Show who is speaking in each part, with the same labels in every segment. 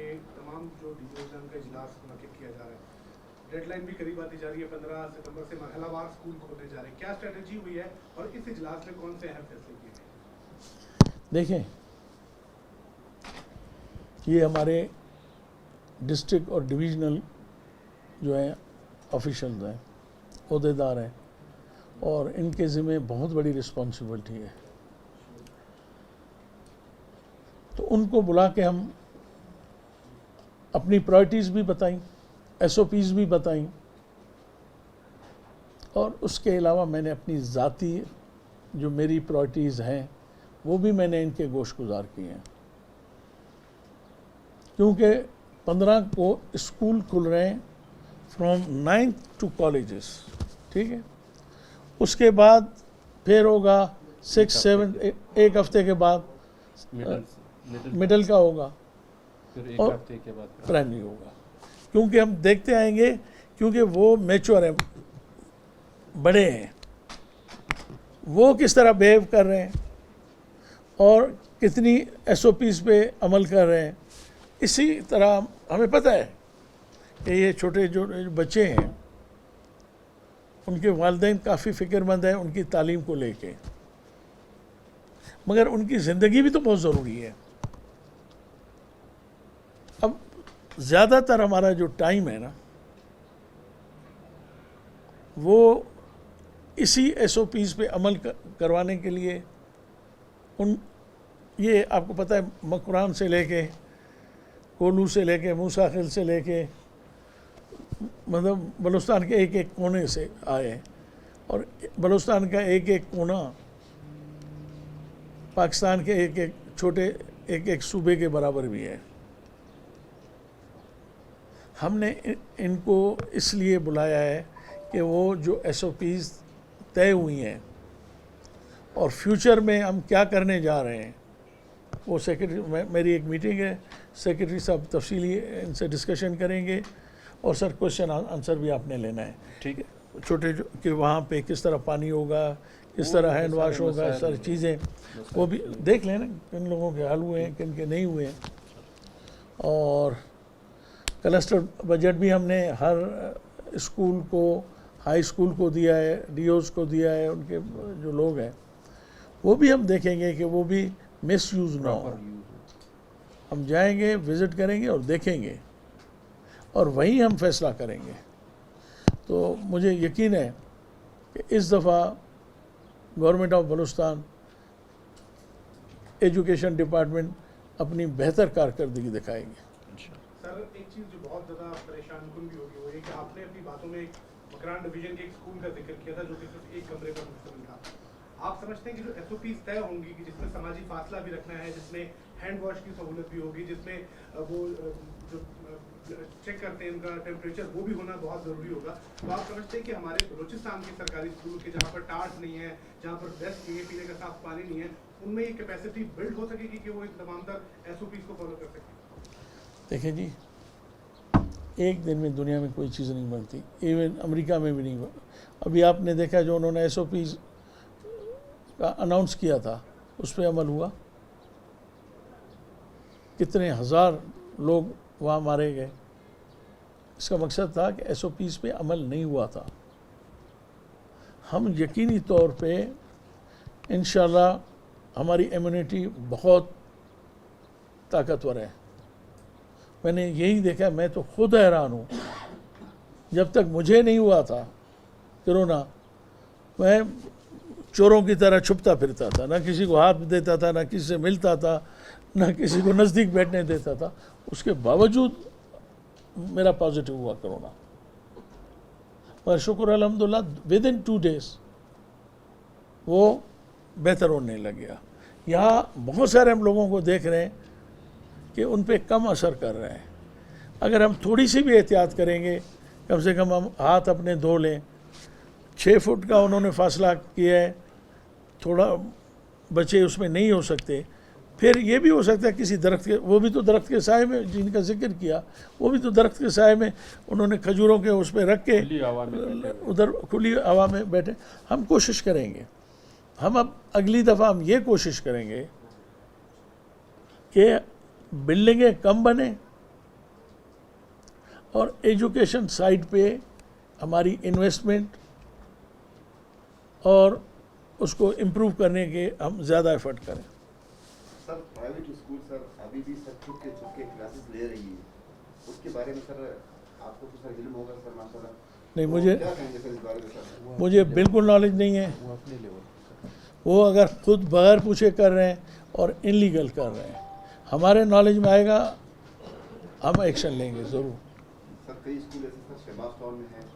Speaker 1: کہ تمام جو ڈیویژن کا اجلاس منعقد کیا جا رہا ہے، ڈیڈ لائن بھی قریب آتی جا رہی ہے، 15 ستمبر سے مرحلہ وار اسکول کھولنے جا رہے ہیں، کیا اسٹریٹجی ہوئی ہے اور اس اجلاس میں کون سے اہم فیصلے کیے گئے؟
Speaker 2: دیکھیں، یہ ہمارے ڈسٹرکٹ اور ڈویژنل جو ہیں آفیشلز ہیں، عہدیدار ہیں، اور ان کے ذمہ بہت بڑی رسپانسبلٹی ہے. تو ان کو بلا کے ہم اپنی پرائرٹیز بھی بتائیں، ایس او پیز بھی بتائیں، اور اس کے علاوہ میں نے اپنی ذاتی جو میری پرائرٹیز ہیں وہ بھی میں نے ان کے گوش گزار کیے ہیں. کیونکہ 15 کو اسکول کھل رہے ہیں فرام 9th ٹو کالجز، ٹھیک ہے. اس کے بعد پھر ہوگا 6 7 ایک ہفتے کے بعد مڈل کا ہوگا اور پرائمری ہوگا. کیونکہ ہم دیکھتے آئیں گے، کیونکہ وہ میچور ہیں، بڑے ہیں، وہ کس طرح بیہیو کر رہے ہیں اور کتنی ایس او پیز پہ عمل کر رہے ہیں. اسی طرح ہمیں پتہ ہے کہ یہ چھوٹے جو بچے ہیں ان کے والدین کافی فکر مند ہیں ان کی تعلیم کو لے کے، مگر ان کی زندگی بھی تو بہت ضروری ہے. اب زیادہ تر ہمارا جو ٹائم ہے نا وہ اسی ایس او پیز پہ عمل کروانے کے لیے یہ آپ کو پتہ ہے مکران سے لے کے کولو سے لے کے موسیٰ خیل سے لے کے مطلب بلوچستان کے ایک ایک کونے سے آئے، اور بلوچستان کا ایک ایک کونا پاکستان کے ایک ایک چھوٹے ایک صوبے کے برابر بھی ہے. ہم نے ان کو اس لیے بلایا ہے کہ وہ جو ایس او پیز طے ہوئی ہیں اور فیوچر میں ہم کیا کرنے جا رہے ہیں، وہ سیکرٹری میری ایک میٹنگ ہے، سیکرٹری صاحب تفصیلی ان سے ڈسکشن کریں گے. اور سر کوشچن آنسر بھی آپ نے لینا ہے،
Speaker 3: ٹھیک ہے،
Speaker 2: چھوٹے کہ وہاں پہ کس طرح پانی ہوگا، کس طرح ہینڈ واش ہوگا، ساری چیزیں وہ بھی دیکھ لیں نا کن لوگوں کے حل ہوئے ہیں کن کے نہیں ہوئے ہیں. اور کلسٹر بجٹ بھی ہم نے ہر اسکول کو، ہائی اسکول کو دیا ہے، ڈی اوز کو دیا ہے، ان کے جو لوگ ہیں وہ بھی ہم دیکھیں گے کہ وہ بھی مس یوز نہ ہو. ہم جائیں گے، وزٹ کریں گے اور دیکھیں گے اور وہیں ہم فیصلہ کریں گے. تو مجھے یقین ہے کہ اس دفعہ government of Balochistan education department اپنی بہتر کارکردگی دکھائیں گے.
Speaker 1: سر ایک چیز جو بہت زیادہ پریشان کن بھی ہوگی وہ یہ کہ آپ نے اپنی باتوں میں مکران ڈویژن کے ایک اسکول کا ذکر کیا تھا جو کہ صرف ایک کمرے پر مشتمل تھا. آپ سمجھتے ہیں کہ جو ایس او پیز طے ہوں گی کہ جس میں سماجی فاصلہ بھی رکھنا ہے، جس میں ہینڈ واش کی سہولت بھی ہوگی، جس میں وہ جو چیک کرتے ہیں ان کا ٹیمپریچر وہ بھی ہونا بہت ضروری ہوگا، تو آپ سمجھتے ہیں کہ ہمارے بلوچستان کے سرکاری اسکول کے جہاں پر ٹارٹ نہیں ہے، جہاں پر بیسٹ پینے کا صاف پانی نہیں ہے، ان میں یہ کیپیسٹی بلڈ ہو سکے گی کہ وہ تمام تر ایس او پیز کو فالو کر سکیں؟
Speaker 2: دیکھیں جی، ایک دن میں دنیا میں کوئی چیز نہیں بنتی، ایون امریکہ میں بھی نہیں بنتی. ابھی آپ نے دیکھا جو انہوں نے ایس او پیز کا اناؤنس کیا تھا اس پہ عمل ہوا، کتنے ہزار لوگ وہاں مارے گئے. اس کا مقصد تھا کہ ایس او پیز پہ عمل نہیں ہوا تھا. ہم یقینی طور پہ انشاءاللہ ہماری امیونٹی بہت طاقتور ہے. میں نے یہی دیکھا، میں تو خود حیران ہوں، جب تک مجھے نہیں ہوا تھا کرونا میں چوروں کی طرح چھپتا پھرتا تھا، نہ کسی کو ہاتھ دیتا تھا، نہ کسی سے ملتا تھا، نہ کسی کو نزدیک بیٹھنے دیتا تھا. اس کے باوجود میرا پازیٹیو ہوا کرونا، پر شکر الحمدللہ ودن 2 days وہ بہتر ہونے لگ گیا. یہاں بہت سارے ہم لوگوں کو دیکھ رہے ہیں کہ ان پہ کم اثر کر رہے ہیں. اگر ہم تھوڑی سی بھی احتیاط کریں گے، کم سے کم ہم ہاتھ اپنے دھو لیں، 6 فٹ کا انہوں نے فاصلہ کیا ہے، تھوڑا بچے اس میں نہیں ہو سکتے. پھر یہ بھی ہو سکتا ہے کسی درخت کے، وہ بھی تو درخت کے سائے میں جن کا ذکر کیا، وہ بھی تو درخت کے سائے میں انہوں نے کھجوروں کے اس پہ رکھ کے ادھر کھلی ہوا میں بیٹھے. ہم کوشش کریں گے، ہم اب اگلی دفعہ ہم یہ کوشش کریں گے کہ بلڈنگیں کم بنیں اور ایجوکیشن سائڈ پہ ہماری انویسٹمنٹ اور اس کو امپروو کرنے کے ہم زیادہ ایفرٹ کریں.
Speaker 3: سر پرائیویٹ اسکول سر ابھی بھی سر چھپ کے کلاسز لے رہی ہے, اس کے بارے میں سر آپ کو تو سر علم ہوگا سر ماشاء اللہ.
Speaker 2: نہیں,
Speaker 3: کیا کہیں گے سر اس بارے میں سر؟
Speaker 2: مجھے بالکل نالج نہیں ہے. وہ اگر خود بغیر پوچھے کر رہے ہیں اور انلیگل کر رہے ہیں, ہمارے نالج میں آئے گا ہم ایکشن لیں گے ضرور.
Speaker 3: سر کئی اسکول ایسے سر شہباز ٹاؤن میں ہیں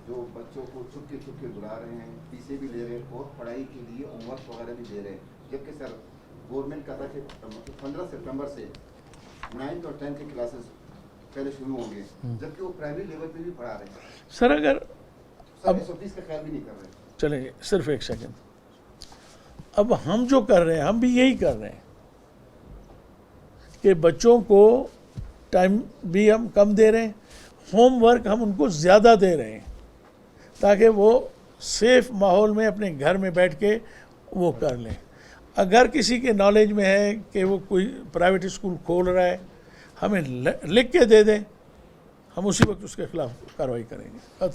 Speaker 3: جو بچوں کو چھپ کے بلا رہے ہیں, فیسیں بھی لے رہے ہیں اور پڑھائی کے لیے ہوم ورک وغیرہ بھی دے رہے ہیں, جبکہ سر گورنمنٹ کا تھا کہ 15 سپٹمبر سے 9th اور 10th کے کلاسز پہلے شروع ہوں گے, جبکہ وہ پرائمری لیول پہ بھی پڑھا رہے ہیں.
Speaker 2: سر اگر
Speaker 3: سر SOPs کا خیال بھی نہیں کر رہے.
Speaker 2: چلیں صرف ایک سیکنڈ, اب ہم جو کر رہے ہیں ہم بھی یہی کر رہے ہیں کہ بچوں کو ٹائم بھی ہم کم دے رہے ہیں, ہوم ورک ہم ان کو زیادہ دے رہے ہیں تاکہ وہ سیف ماحول میں اپنے گھر میں بیٹھ کے وہ کر لیں. اگر کسی کے نالج میں ہے کہ وہ کوئی پرائیویٹ اسکول کھول رہا ہے, ہمیں لکھ کے دے دیں, ہم اسی وقت اس کے خلاف کارروائی کریں گے,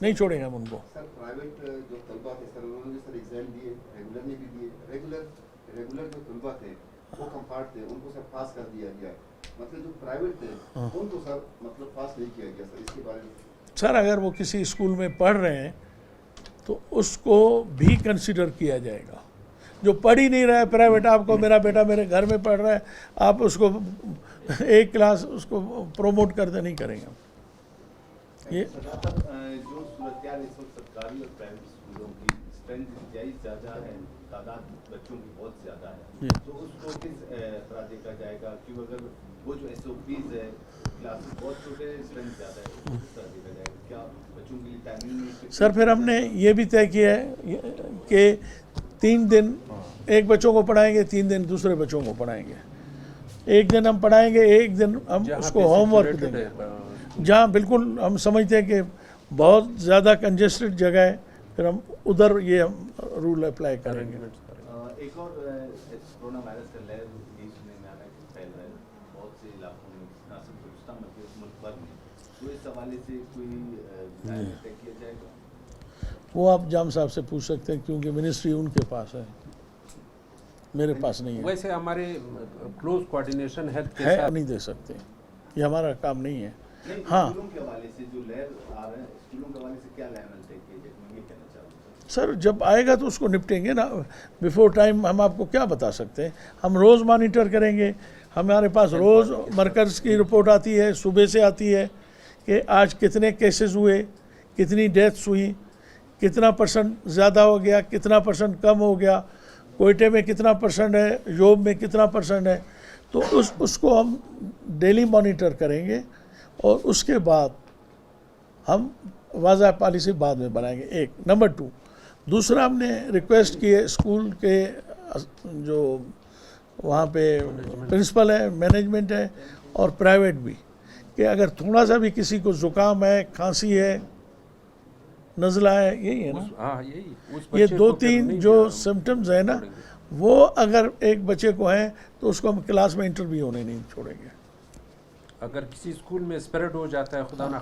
Speaker 2: نہیں چھوڑیں گے ہم ان کو.
Speaker 3: سر پرائیویٹ جو طلبہ تھے سر انہوں نے سر ایگزام دیے, ریگولر نے بھی دیے, ریگولر جو طلبہ تھے وہ کمپارٹ تھے, ان کو سر پاس کر دیا گیا, مطلب جو پرائیویٹ تھے ان کو سر مطلب پاس نہیں کیا گیا. سر اس کے بارے میں
Speaker 2: سر اگر وہ کسی اسکول میں پڑھ رہے ہیں تو اس کو بھی کنسیڈر کیا جائے گا. جو پڑھ ہی نہیں رہا ہے پرائیویٹ, آپ کو میرا بیٹا میرے گھر میں پڑھ رہا ہے, آپ اس کو ایک کلاس اس کو پروموٹ کرتے نہیں کریں گے. یہ
Speaker 4: جو صورتحال اس وقت سرکاری اور پرائیویٹ اسکولوں کی اسٹرینتھ انتہائی زیادہ ہے, تعداد بچوں کی بہت زیادہ ہے, تو اس کو کس طرح دیکھا جائے گا؟ کیوں اگر وہ جو SOPs ہے کلاسز بہت چھوٹے ہیں, اسٹرینتھ زیادہ ہے, اس کو کس طرح دیکھا جائے گا؟ کیا بچوں کے لیے ٹائمنگ؟
Speaker 2: سر پھر ہم نے یہ بھی طے کیا ہے کہ 3 دن ایک بچوں کو پڑھائیں گے, 3 دن دوسرے بچوں کو پڑھائیں گے. ایک دن ہم پڑھائیں گے, ایک دن ہم اس کو ہوم ورک دیں گے. جہاں بالکل ہم سمجھتے ہیں کہ بہت زیادہ کنجسٹڈ جگہ ہے, پھر ہم ادھر یہ ہم رول اپلائی کریں گے.
Speaker 4: ایک اور کورونا وائرس کا لہر بھی سننے میں آ رہا ہے کہ پھیل رہا ہے بہت سے علاقوں میں, نہ صرف بلوچستان بلکہ ملک بھر میں, تو اس حوالے سے کوئی طے کیا جائے گا؟
Speaker 2: وہ آپ جام صاحب سے پوچھ سکتے ہیں کیونکہ منسٹری ان کے پاس ہے, میرے پاس نہیں ہے.
Speaker 5: ویسے ہمارے کلوز کوارڈینیشن ہیلتھ کے
Speaker 2: ہے
Speaker 5: ساتھ
Speaker 2: نہیں دے سکتے, یہ ہمارا کام نہیں ہے.
Speaker 4: ہاں, اسکولوں کے حوالے سے جو لہر آ رہا ہے, اسکولوں کے حوالے سے کیا لہر طے کیے جائے, میں یہ کہنا چاہوں گا.
Speaker 2: سر جب آئے گا تو اس کو نپٹیں گے نا, بیفور ٹائم ہم آپ کو کیا بتا سکتے ہیں. ہم روز مانیٹر کریں گے, ہمارے پاس روز مرکز کی رپورٹ آتی ہے, صبح سے آتی ہے کہ آج کتنے کیسز ہوئے, کتنی ڈیتھس ہوئی, کتنا % زیادہ ہو گیا, کتنا % کم ہو گیا, کوئٹے میں کتنا % ہے, یوب میں کتنا % ہے. تو اس کو ہم ڈیلی مانیٹر کریں گے اور اس کے بعد ہم واضح پالیسی بعد میں بنائیں گے. ایک نمبر 2, دوسرا ہم نے ریکویسٹ کی ہے اسکول کے جو وہاں پہ پرنسپل ہے, مینجمنٹ ہے اور پرائیویٹ بھی, کہ اگر تھوڑا سا بھی کسی کو زکام ہے, کھانسی ہے, نزلہ ہے, یہی ہے نا,
Speaker 5: ہاں
Speaker 2: یہ 2-3 جو سمٹمز ہیں نا, وہ اگر ایک بچے کو ہیں تو اس کو ہم کلاس میں انٹرویو ہونے نہیں چھوڑیں گے.
Speaker 5: اگر کسی اسکول میں اسپریڈ ہو جاتا ہے, خدا نہ